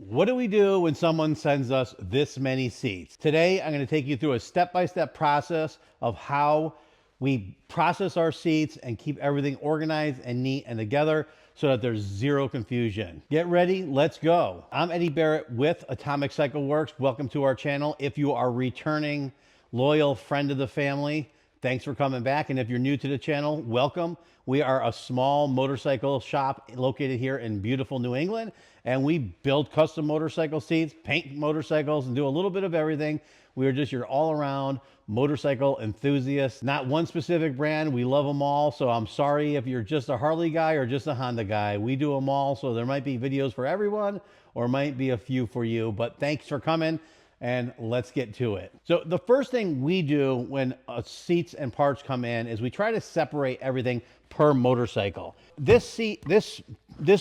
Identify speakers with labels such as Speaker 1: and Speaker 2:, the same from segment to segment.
Speaker 1: What do we do when someone sends us this many seats? Today, I'm going to take you through a step-by-step process of how we process our seats and keep everything organized and neat and together so that there's zero confusion. Get ready, let's go. I'm Eddie Barrett with Atomic Cycle Works. Welcome to our channel. If you are returning loyal friend of the family, thanks for coming back. And if you're new to the channel, welcome. We are a small motorcycle shop located here in beautiful New England, and we build custom motorcycle seats, paint motorcycles, and do a little bit of everything. We are just your all-around motorcycle enthusiast. Not one specific brand. We love them all. So I'm sorry if you're just a Harley guy or just a Honda guy. We do them all. So there might be videos for everyone or might be a few for you. But thanks for coming and let's get to it. So the first thing we do when seats and parts come in is we try to separate everything per motorcycle. This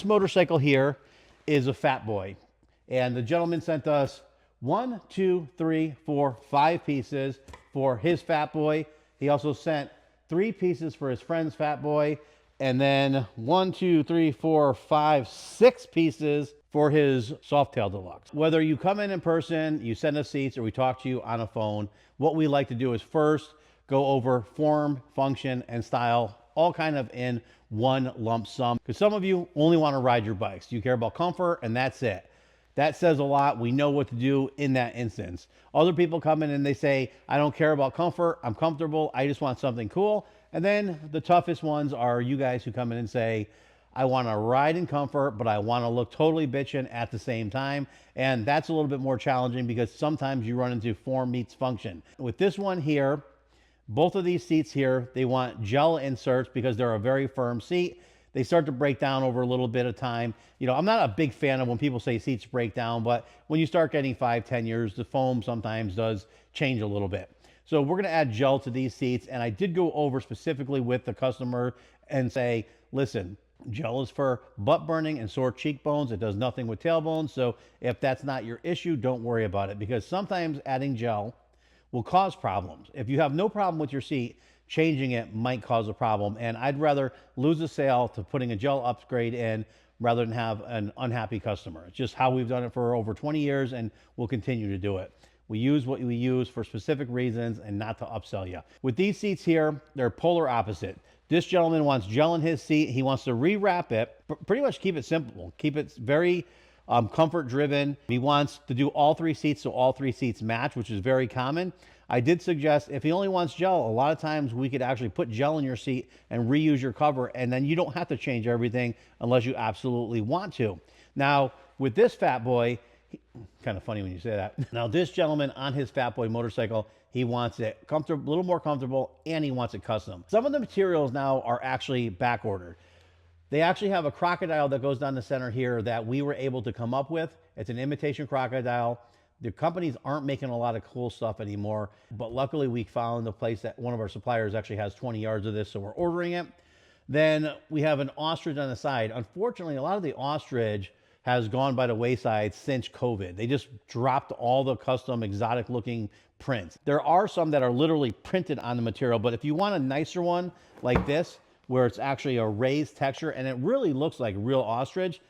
Speaker 1: motorcycle here is a Fat Boy. And the gentleman sent us 1, 2, 3, 4, 5 pieces for his Fat Boy. He also sent 3 pieces for his friend's Fat Boy. And then 1, 2, 3, 4, 5, 6 pieces for his Softail Deluxe. Whether you come in person, you send us seats, or we talk to you on a phone, what we like to do is first go over form, function, and style, all kind of in one lump sum. Because some of you only want to ride your bikes. You care about comfort, and that's it. That says a lot. We know what to do in that instance. Other people come in and they say, I don't care about comfort. I'm comfortable. I just want something cool. And then the toughest ones are you guys who come in and say, I want to ride in comfort, but I want to look totally bitchin' at the same time. And that's a little bit more challenging because sometimes you run into form meets function. With this one here, both of these seats here, they want gel inserts because they're a very firm seat. They start to break down over a little bit of time. You know, I'm not a big fan of when people say seats break down, but when you start getting 5, 10 years, the foam sometimes does change a little bit. So we're gonna add gel to these seats, and I did go over specifically with the customer and say, listen, gel is for butt burning and sore cheekbones. It does nothing with tailbones. So if that's not your issue, don't worry about it, because sometimes adding gel will cause problems. If you have no problem with your seat, changing it might cause a problem. And I'd rather lose a sale to putting a gel upgrade in rather than have an unhappy customer. It's just how we've done it for over 20 years, and we'll continue to do it. We use what we use for specific reasons and not to upsell you. With these seats here, they're polar opposite. This gentleman wants gel in his seat. He wants to rewrap it, pretty much keep it simple, keep it very comfort driven. He wants to do all 3 seats so all 3 seats match, which is very common. I did suggest if he only wants gel, a lot of times we could actually put gel in your seat and reuse your cover, and then you don't have to change everything unless you absolutely want to. Now, with this Fat Boy, kind of funny when you say that. Now, this gentleman on his Fat Boy motorcycle, he wants it comfortable, a little more comfortable, and he wants it custom. Some of the materials now are actually back ordered. They actually have a crocodile that goes down the center here that we were able to come up with. It's an imitation crocodile. The companies aren't making a lot of cool stuff anymore, but luckily we found a place that one of our suppliers actually has 20 yards of this, so we're ordering it. Then we have an ostrich on the side. Unfortunately, a lot of the ostrich has gone by the wayside since COVID. They just dropped all the custom exotic looking prints. There are some that are literally printed on the material, but if you want a nicer one like this, where it's actually a raised texture and it really looks like real ostrich,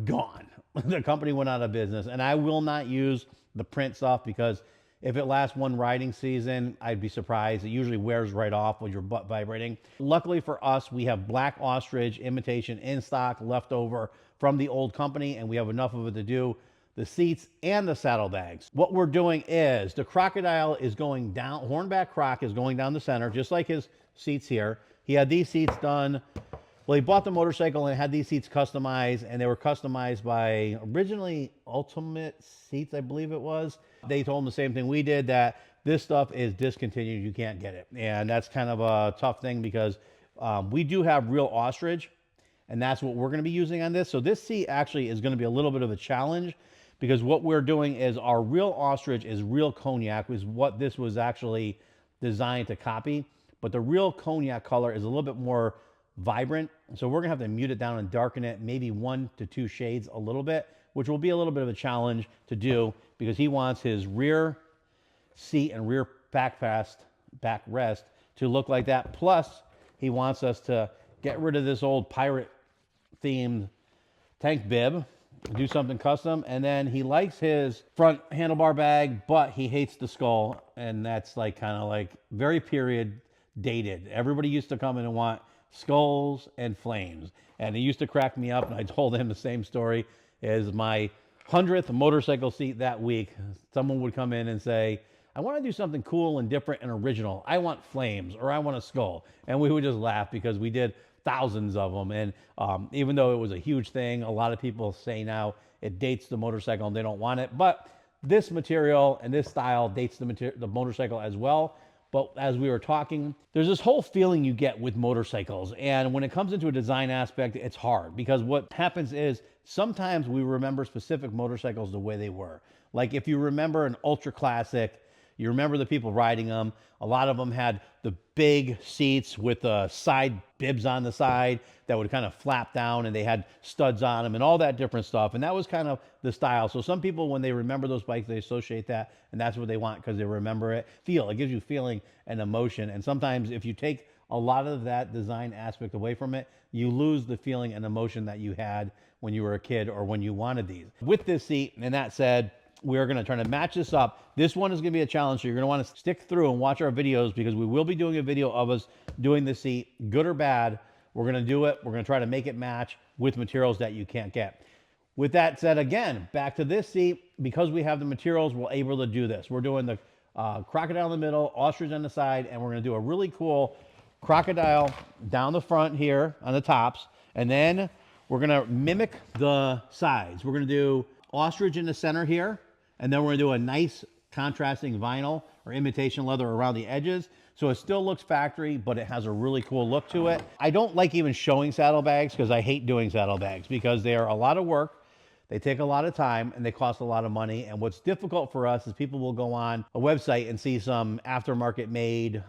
Speaker 1: gone. The company went out of business, and I will not use the print stuff because if it lasts one riding season, I'd be surprised. It usually wears right off with your butt vibrating. Luckily for us, we have black ostrich imitation in stock left over from the old company, and we have enough of it to do the seats and the saddlebags. What we're doing is the crocodile is going down, hornback croc is going down the center, just like his seats here. He had these seats done. Well, he bought the motorcycle and had these seats customized, and they were customized by originally Ultimate Seats, I believe it was. They told him the same thing we did, that this stuff is discontinued, you can't get it. And that's kind of a tough thing because we do have real ostrich, and that's what we're gonna be using on this. So this seat actually is gonna be a little bit of a challenge because what we're doing is our real ostrich is real cognac, is what this was actually designed to copy. But the real cognac color is a little bit more vibrant. So we're gonna have to mute it down and darken it, maybe 1 to 2 shades a little bit, which will be a little bit of a challenge to do because he wants his rear seat and rear backrest to look like that. Plus, he wants us to get rid of this old pirate themed tank bib do something custom. And then he likes his front handlebar bag, but he hates the skull. And that's like kind of like very period dated. Everybody used to come in and want skulls and flames. And he used to crack me up. And I told him the same story as my 100th motorcycle seat that week. Someone would come in and say, I want to do something cool and different and original. I want flames or I want a skull. And we would just laugh because we did thousands of them. And even though it was a huge thing, a lot of people say now it dates the motorcycle and they don't want it. But this material and this style dates the motorcycle as well. But as we were talking, there's this whole feeling you get with motorcycles. And when it comes into a design aspect, it's hard because what happens is sometimes we remember specific motorcycles the way they were. Like if you remember an ultra classic, you remember the people riding them. A lot of them had the big seats with side bibs on the side that would kind of flap down, and they had studs on them and all that different stuff. And that was kind of the style. So some people, when they remember those bikes, they associate that, and that's what they want because they remember it. It gives you feeling and emotion. And sometimes if you take a lot of that design aspect away from it, you lose the feeling and emotion that you had when you were a kid or when you wanted these. With this seat, and that said, we're going to try to match this up. This one is going to be a challenge, so you're going to want to stick through and watch our videos because we will be doing a video of us doing the seat, good or bad. We're going to do it. We're going to try to make it match with materials that you can't get. With that said, again, back to this seat, because we have the materials, we're able to do this. We're doing the crocodile in the middle, ostrich on the side, and we're going to do a really cool crocodile down the front here on the tops, and then we're going to mimic the sides. We're going to do ostrich in the center here, and then we're going to do a nice contrasting vinyl or imitation leather around the edges. So it still looks factory, but it has a really cool look to it. I don't like even showing saddlebags because I hate doing saddlebags because they are a lot of work. They take a lot of time and they cost a lot of money. And what's difficult for us is people will go on a website and see some aftermarket made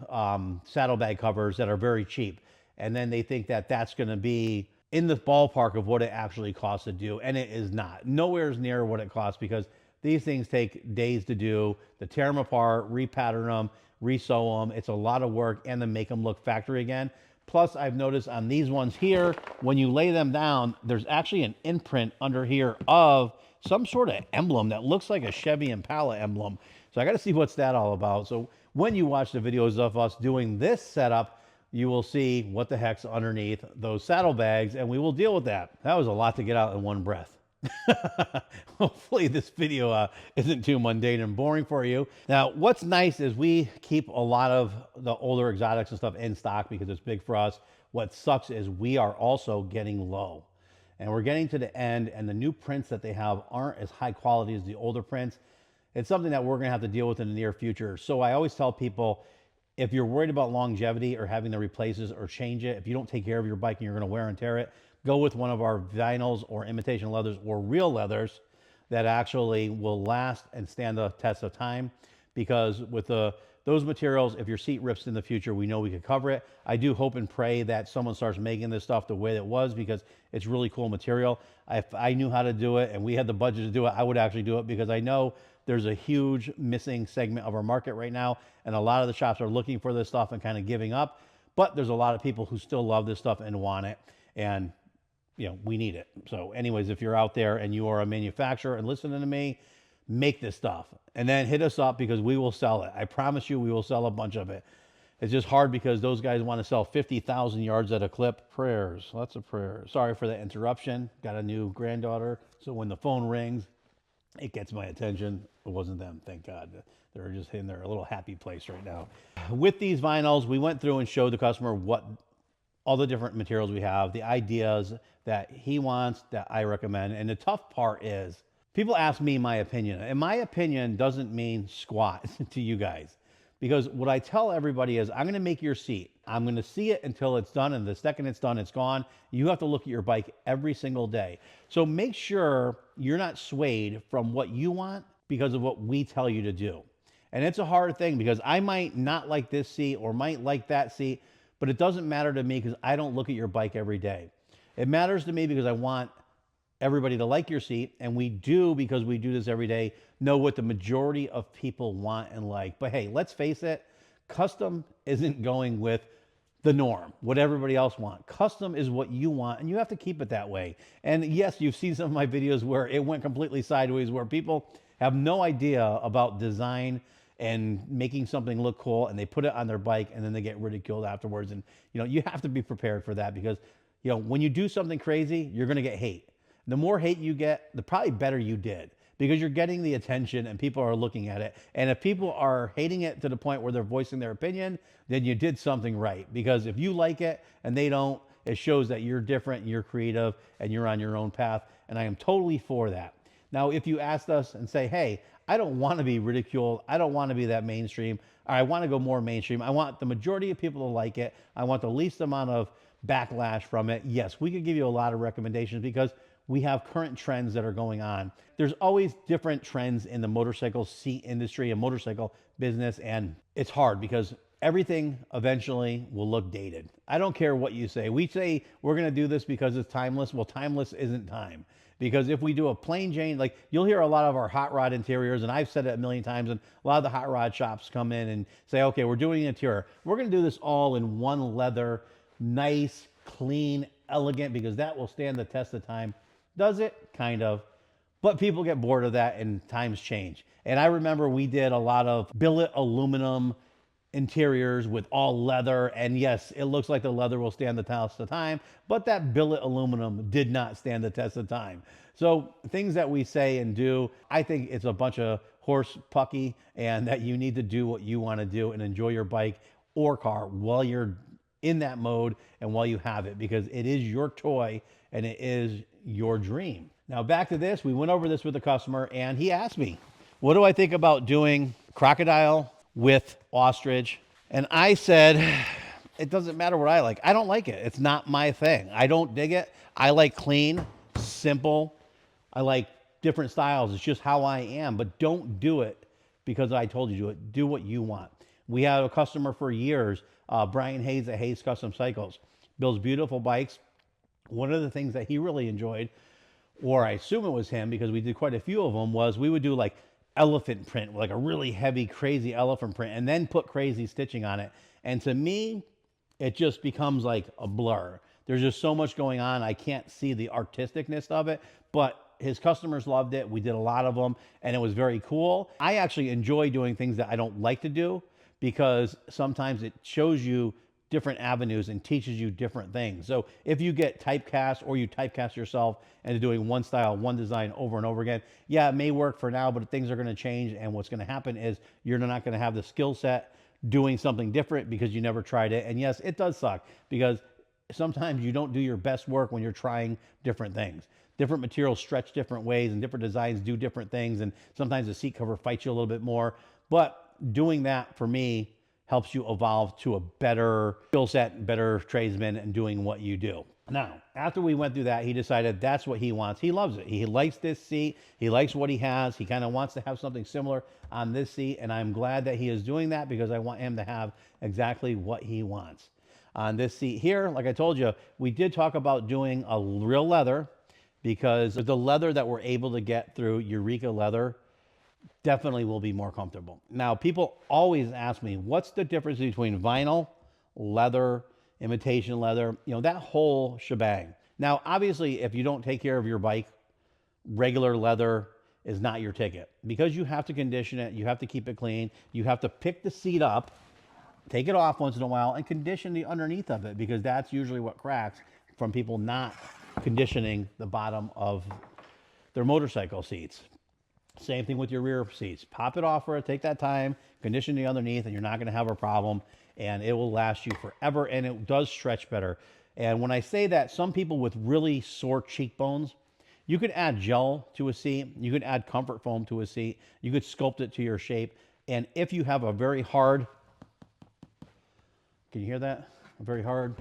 Speaker 1: saddlebag covers that are very cheap. And then they think that that's going to be in the ballpark of what it actually costs to do. And it is not. Nowhere near what it costs because these things take days to do, to tear them apart, repattern them, resew them. It's a lot of work, and to make them look factory again. Plus, I've noticed on these ones here, when you lay them down, there's actually an imprint under here of some sort of emblem that looks like a Chevy Impala emblem. So I got to see what's that all about. So when you watch the videos of us doing this setup, you will see what the heck's underneath those saddlebags, and we will deal with that. That was a lot to get out in one breath. Hopefully this video isn't too mundane and boring for you. Now, what's nice is we keep a lot of the older exotics and stuff in stock because it's big for us. What sucks is we are also getting low, and we're getting to the end, and the new prints that they have aren't as high quality as the older prints. It's something that we're going to have to deal with in the near future. So I always tell people, if you're worried about longevity or having to replace it or change it, if you don't take care of your bike and you're going to wear and tear it, go with one of our vinyls or imitation leathers or real leathers that actually will last and stand the test of time. Because with those materials, if your seat rips in the future, we know we could cover it. I do hope and pray that someone starts making this stuff the way it was because it's really cool material. If I knew how to do it and we had the budget to do it, I would actually do it because I know there's a huge missing segment of our market right now, and a lot of the shops are looking for this stuff and kind of giving up. But there's a lot of people who still love this stuff and want it, and we need it. So anyways, if you're out there and you are a manufacturer and listening to me, make this stuff and then hit us up because we will sell it. I promise you we will sell a bunch of it. It's just hard because those guys want to sell 50,000 yards at a clip. Prayers, lots of prayers. Sorry for the interruption. Got a new granddaughter, so when the phone rings, it gets my attention. It wasn't them, thank God. They're just in their little happy place right now. With these vinyls, we went through and showed the customer what all the different materials we have, the ideas that he wants, that I recommend. And the tough part is people ask me my opinion, and my opinion doesn't mean squat to you guys. Because what I tell everybody is, I'm going to make your seat. I'm going to see it until it's done, and the second it's done, it's gone. You have to look at your bike every single day. So make sure you're not swayed from what you want because of what we tell you to do. And it's a hard thing because I might not like this seat or might like that seat, but it doesn't matter to me because I don't look at your bike every day. It matters to me because I want everybody to like your seat, and we do, because we do this every day, know what the majority of people want and like. But hey, let's face it, custom isn't going with the norm, what everybody else wants. Custom is what you want, and you have to keep it that way. And yes, you've seen some of my videos where it went completely sideways, where people have no idea about design and making something look cool, and they put it on their bike and then they get ridiculed afterwards. And you have to be prepared for that, because when you do something crazy, you're going to get hate. The more hate you get, the probably better you did, because you're getting the attention and people are looking at it. And if people are hating it to the point where they're voicing their opinion, then you did something right. Because if you like it and they don't, it shows that you're different, you're creative, and you're on your own path. And I am totally for that. Now, if you asked us and say, hey, I don't want to be ridiculed, I don't want to be that mainstream, or I want to go more mainstream, I want the majority of people to like it, I want the least amount of backlash from it, yes, we could give you a lot of recommendations, because we have current trends that are going on. There's always different trends in the motorcycle seat industry and motorcycle business, and it's hard because everything eventually will look dated. I don't care what you say. We say we're going to do this because it's timeless. Well, timeless isn't time. Because if we do a plain Jane, like you'll hear a lot of our hot rod interiors, and I've said it a million times, and a lot of the hot rod shops come in and say, okay, we're doing an interior. We're going to do this all in one leather, nice, clean, elegant, because that will stand the test of time. Does it? Kind of. But people get bored of that, and times change. And I remember we did a lot of billet aluminum interiors with all leather, and yes, it looks like the leather will stand the test of time, but that billet aluminum did not stand the test of time. So things that we say and do, I think it's a bunch of horse pucky, and that you need to do what you want to do and enjoy your bike or car while you're in that mode and while you have it, because it is your toy and it is your dream. Now back to this, we went over this with the customer, and he asked me, what do I think about doing crocodile with ostrich? And I said, it doesn't matter what I like. I don't like it. It's not my thing. I don't dig it. I like clean, simple. I like different styles. It's just how I am. But don't do it because I told you to do it. Do what you want. We have a customer for years, Brian Hayes at Hayes Custom Cycles. Builds beautiful bikes. One of the things that he really enjoyed, or I assume it was him because we did quite a few of them, was we would do like elephant print, like a really heavy, crazy elephant print, and then put crazy stitching on it. And to me, it just becomes like a blur. There's just so much going on. I can't see the artisticness of it, but his customers loved it. We did a lot of them, and it was very cool. I actually enjoy doing things that I don't like to do, because sometimes it shows you different avenues and teaches you different things. So if you get typecast, or you typecast yourself into doing one style, one design over and over again, yeah, it may work for now, but things are going to change. And what's going to happen is you're not going to have the skill set doing something different because you never tried it. And yes, it does suck, because sometimes you don't do your best work when you're trying different things. Different materials stretch different ways, and different designs do different things. And sometimes the seat cover fights you a little bit more. But doing that, for me, helps you evolve to a better skill set, better tradesman, and doing what you do. Now, after we went through that, he decided that's what he wants. He loves it. He likes this seat. He likes what he has. He kind of wants to have something similar on this seat, and I'm glad that he is doing that, because I want him to have exactly what he wants. On this seat here, like I told you, we did talk about doing a real leather, because the leather that we're able to get through Eureka Leather definitely will be more comfortable. Now, people always ask me, what's the difference between vinyl, leather, imitation leather, that whole shebang. Now, obviously, if you don't take care of your bike, regular leather is not your ticket, because you have to condition it, you have to keep it clean, you have to pick the seat up, take it off once in a while, and condition the underneath of it, because that's usually what cracks from people not conditioning the bottom of their motorcycle seats. Same thing with your rear seats. Pop it off for it, take that time, condition the underneath, and you're not going to have a problem, and it will last you forever, and it does stretch better. And when I say that, some people with really sore cheekbones, you could add gel to a seat, you could add comfort foam to a seat, you could sculpt it to your shape, and if you have a very hard, can you hear that? A very hard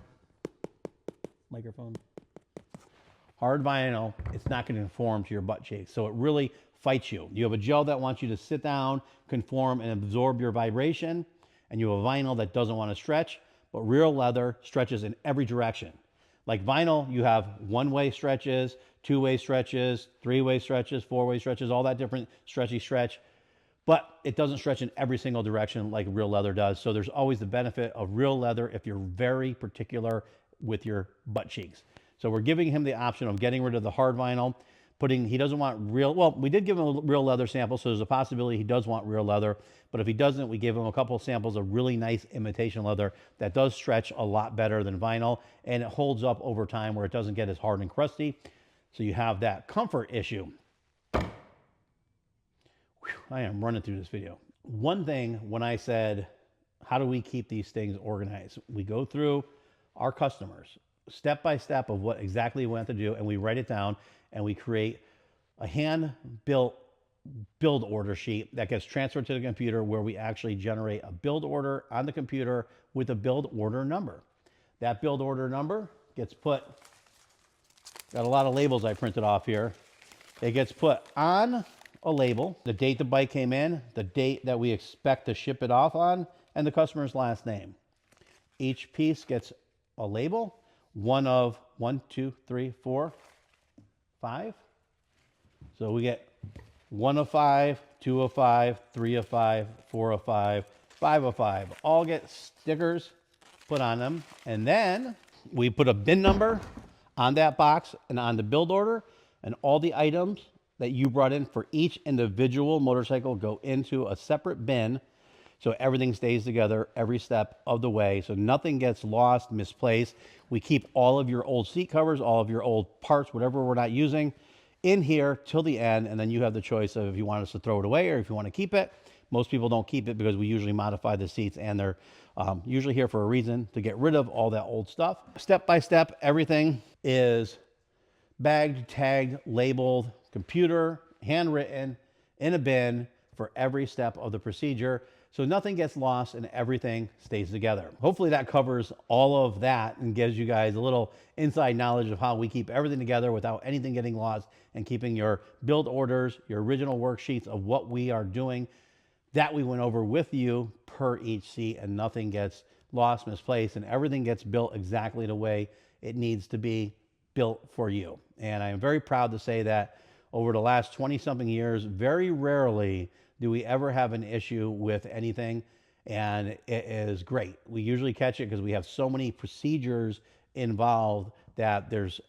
Speaker 1: microphone. Hard vinyl, it's not going to conform to your butt cheeks, so it really fights you. You have a gel that wants you to sit down, conform, and absorb your vibration, and you have a vinyl that doesn't want to stretch, but real leather stretches in every direction. Like vinyl, you have one-way stretches, two-way stretches, three-way stretches, four-way stretches, all that different stretchy stretch. but it doesn't stretch in every single direction like real leather does. So there's always the benefit of real leather if you're very particular with your butt cheeks. So we're giving him the option of getting rid of the hard vinyl, he doesn't want real, well, we did give him a real leather sample, so there's a possibility he does want real leather. But if he doesn't, we gave him a couple of samples of really nice imitation leather that does stretch a lot better than vinyl, and it holds up over time where it doesn't get as hard and crusty. So you have that comfort issue. I am running through this video. One thing, when I said, how do we keep these things organized? We go through our customers step by step of what exactly we want to do, and we write it down, and we create a hand-built build order sheet that gets transferred to the computer, where we actually generate a build order on the computer with a build order number. That build order number gets put, got a lot of labels I printed off here. It gets put on a label, the date the bike came in, the date that we expect to ship it off on, and the customer's last name. Each piece gets a label, one of 1, 2, 3, 4, 5. So we get 1 of 5, 2 of 5, 3 of 5, 4 of 5, 5 of 5. All get stickers put on them. And then we put a bin number on that box and on the build order, and all the items that you brought in for each individual motorcycle go into a separate bin, so everything stays together every step of the way, so nothing gets lost, misplaced. We keep all of your old seat covers, all of your old parts, whatever we're not using, in here till the end, and then you have the choice of if you want us to throw it away or if you want to keep it. Most people don't keep it because we usually modify the seats, and they're usually here for a reason, to get rid of all that old stuff. Step by step, everything is bagged, tagged, labeled, computer, handwritten, in a bin for every step of the procedure, so nothing gets lost and everything stays together. Hopefully that covers all of that and gives you guys a little inside knowledge of how we keep everything together without anything getting lost, and keeping your build orders, your original worksheets of what we are doing that we went over with you per each seat, and nothing gets lost, misplaced, and everything gets built exactly the way it needs to be built for you. And I am very proud to say that over the last 20-something years, very rarely do we ever have an issue with anything, and it is great. We usually catch it because we have so many procedures involved that there's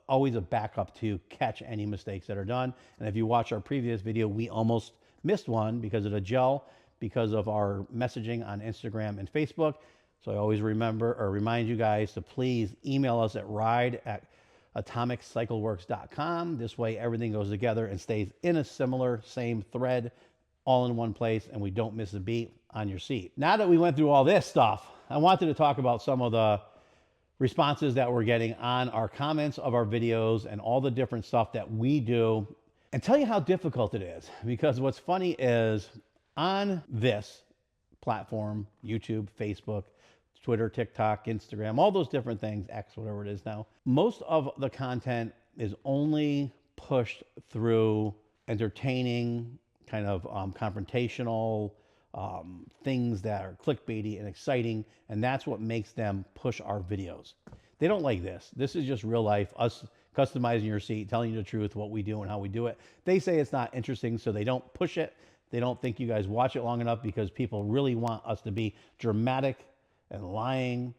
Speaker 1: always a backup to catch any mistakes that are done. And if you watch our previous video, we almost missed one because of the gel, because of our messaging on Instagram and Facebook. So I always remind you guys to please email us at ride@atomiccycleworks.com. This way everything goes together and stays in a similar same thread, all in one place, and we don't miss a beat on your seat. Now that we went through all this stuff, I wanted to talk about some of the responses that we're getting on our comments of our videos and all the different stuff that we do, and tell you how difficult it is. Because what's funny is, on this platform, YouTube, Facebook, Twitter, TikTok, Instagram, all those different things, X, whatever it is now, most of the content is only pushed through entertaining, kind of confrontational things that are clickbaity and exciting, and that's what makes them push our videos. They don't like this. This is just real life, us customizing your seat, telling you the truth, what we do and how we do it. They say it's not interesting, so they don't push it. They don't think you guys watch it long enough, because people really want us to be dramatic and lying,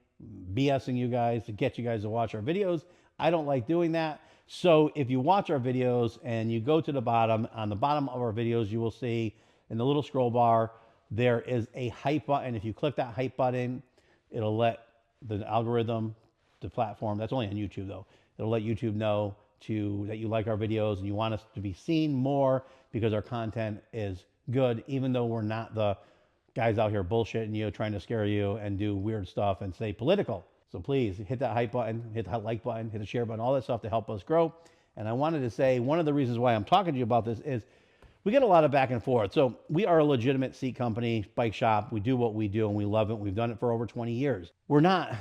Speaker 1: BSing you guys to get you guys to watch our videos. I don't like doing that. So if you watch our videos and you go to the bottom, on the bottom of our videos, you will see in the little scroll bar, there is a hype button. If you click that hype button, it'll let the algorithm, the platform, that's only on YouTube though, it'll let YouTube know that you like our videos and you want us to be seen more, because our content is good, even though we're not the guys out here bullshitting you, trying to scare you and do weird stuff and stay political. So please hit that hype button, hit that like button, hit the share button, all that stuff to help us grow. And I wanted to say, one of the reasons why I'm talking to you about this is we get a lot of back and forth. So we are a legitimate seat company, bike shop. We do what we do and we love it. We've done it for over 20 years. We're not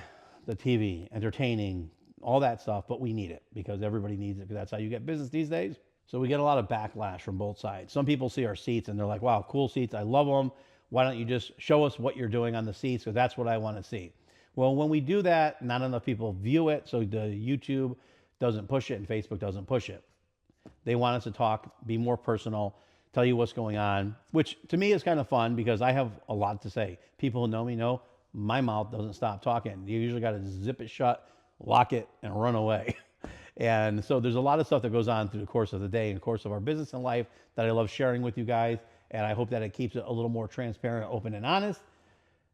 Speaker 1: the TV, entertaining, all that stuff, but we need it because everybody needs it, because that's how you get business these days. So we get a lot of backlash from both sides. Some people see our seats and they're like, wow, cool seats, I love them. Why don't you just show us what you're doing on the seats, because that's what I want to see. Well, when we do that, not enough people view it, so the YouTube doesn't push it and Facebook doesn't push it. They want us to talk, be more personal, tell you what's going on, which to me is kind of fun because I have a lot to say. People who know me know my mouth doesn't stop talking. You usually got to zip it shut, lock it, and run away. And so there's a lot of stuff that goes on through the course of the day and the course of our business and life that I love sharing with you guys. And I hope that it keeps it a little more transparent, open, and honest,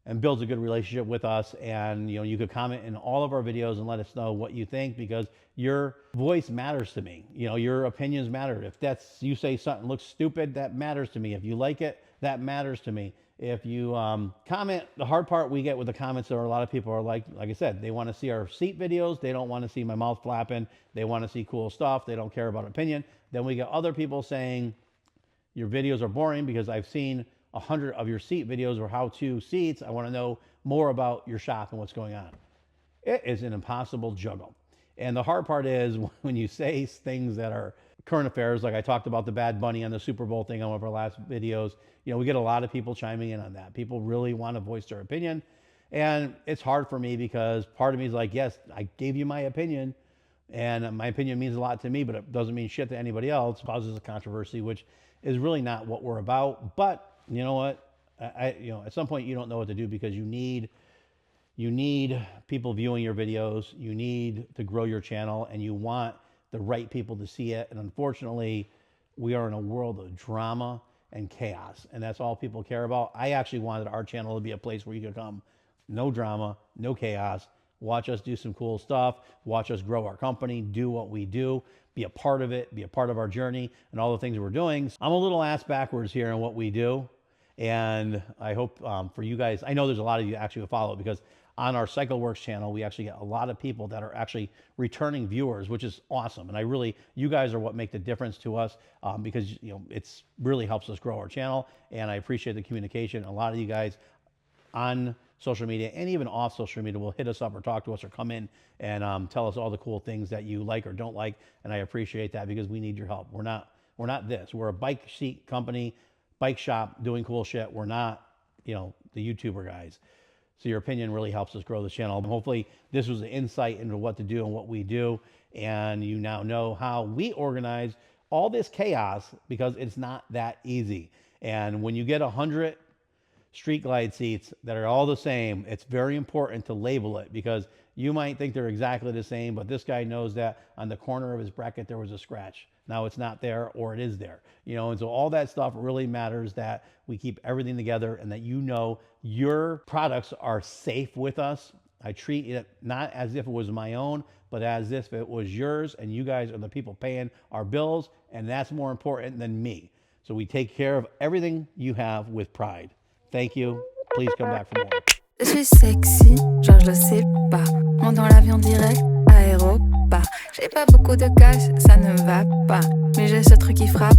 Speaker 1: and builds a good relationship with us. And you could comment in all of our videos and let us know what you think, because your voice matters to me. Your opinions matter. If you say something looks stupid, that matters to me. If you like it, that matters to me. If you comment, the hard part we get with the comments are a lot of people are like I said, they want to see our seat videos. They don't want to see my mouth flapping. They want to see cool stuff. They don't care about opinion. Then we get other people saying your videos are boring because I've seen 100 of your seat videos or how-to seats. I want to know more about your shop and what's going on. It is an impossible juggle. And the hard part is when you say things that are current affairs, like I talked about the Bad Bunny on the Super Bowl thing on one of our last videos. We get a lot of people chiming in on that. People really want to voice their opinion. And it's hard for me because part of me is like, yes, I gave you my opinion, and my opinion means a lot to me, but it doesn't mean shit to anybody else. It causes a controversy, which is really not what we're about. But you know what? At some point you don't know what to do because you need people viewing your videos. You need to grow your channel, and you want the right people to see it. And unfortunately, we are in a world of drama and chaos, and that's all people care about. I actually wanted our channel to be a place where you could come, no drama, no chaos, watch us do some cool stuff, watch us grow our company, do what we do, be a part of it, be a part of our journey and all the things we're doing. I'm a little ass backwards here in what we do. And I hope for you guys, I know there's a lot of you actually who follow it, because on our CycleWorks channel, we actually get a lot of people that are actually returning viewers, which is awesome. And you guys are what make the difference to us, because it's really helps us grow our channel. And I appreciate the communication. A lot of you guys on social media and even off social media will hit us up or talk to us or come in and tell us all the cool things that you like or don't like. And I appreciate that because we need your help. We're not this. We're a bike seat company, bike shop doing cool shit. We're not, the YouTuber guys. So your opinion really helps us grow the channel. Hopefully this was an insight into what to do and what we do. And you now know how we organize all this chaos, because it's not that easy. And when you get 100 Street Glide seats that are all the same, it's very important to label it, because you might think they're exactly the same, but this guy knows that on the corner of his bracket there was a scratch. Now it's not there, or it is there. And so all that stuff really matters, that we keep everything together and that your products are safe with us. I treat it not as if it was my own, but as if it was yours, and you guys are the people paying our bills, and that's more important than me. So we take care of everything you have with pride. Thank you. Please come back for more.
Speaker 2: Je suis sexy, genre je le sais pas. Monte dans l'avion direct, aéroport. J'ai pas beaucoup de cash, ça ne va pas. Mais j'ai ce truc qui frappe.